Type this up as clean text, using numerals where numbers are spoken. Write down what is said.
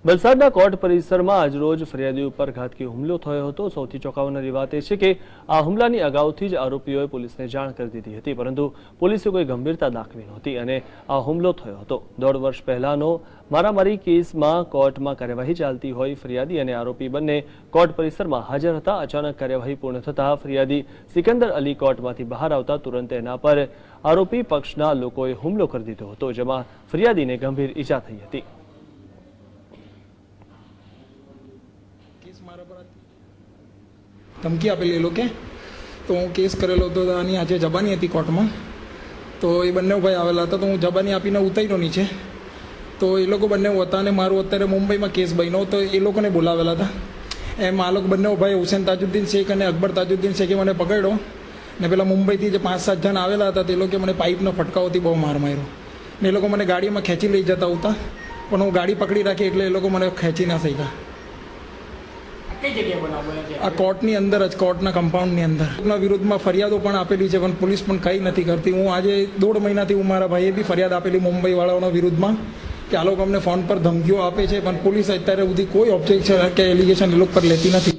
વલસાડના કોર્ટ પરિસરમાં આજરોજ ફરિયાદી ઉપર ઘાતકી હુમલો થયો હતો। સૌથી ચોંકાવનારી વાત એ છે કે આ હુમલાની અગાઉથી જ આરોપીઓએ પોલીસને જાણ કરી દીધી હતી, પરંતુ પોલીસે કોઈ ગંભીરતા દાખવી નહોતી અને આ હુમલો થયો હતો। 1.5 વર્ષ પહેલાનો મારામારી કેસમાં કોર્ટમાં કાર્યવાહી ચાલતી હોય ફરિયાદી અને આરોપી બંને કોર્ટ પરિસરમાં હાજર હતા। અચાનક કાર્યવાહી પૂર્ણ થતાં ફરિયાદી સિકંદર અલી કોર્ટમાંથી બહાર આવતા તુરંત એના પર આરોપી પક્ષના લોકોએ હુમલો કરી દીધો હતો, જેમાં ફરિયાદીને ગંભીર ઈજા થઈ હતી। ધમકી આપેલી એ લોકો તો હું કેસ કરેલો હતો, આની આજે જબાની હતી કોર્ટમાં, તો એ બંને ભાઈ આવેલા હતા, તો હું જબાની આપીને ઉતાર્યો નીચે, તો એ લોકો બંને હતા અને મારું અત્યારે મુંબઈમાં કેસ બન્યો, તો એ લોકોને બોલાવેલા હતા। એમ આ લોકો બંને ભાઈ હુસેન તાજુદ્દીન શેખ અને અકબર તાજુદ્દીન શેખે મને પકડ્યો ને પેલા મુંબઈથી જે 5-7 જણ આવેલા હતા તે લોકો મને પાઇપનો ફટકાઓથી બહુ માર માર્યો ને એ લોકો મને ગાડીમાં ખેંચી લઈ જતા હતા, પણ હું ગાડી પકડી રાખી એટલે એ લોકો મને ખેંચી ના શક્યા। આ કોર્ટની અંદર જ, કોર્ટના કમ્પાઉન્ડની અંદર એમના વિરુદ્ધમાં ફરિયાદો પણ આપેલી છે, પણ પોલીસ પણ કંઈ નથી કરતી। હું આજે 1.5 મહિનાથી હું મારા ભાઈએ બી ફરિયાદ આપેલી મુંબઈવાળાઓના વિરુદ્ધમાં કે આ લોકો અમને ફોન પર ધમકીઓ આપે છે, પણ પોલીસ અત્યારે સુધી કોઈ ઓબ્જેક્શન કે એલિગેશન એ લોકો પર લેતી નથી।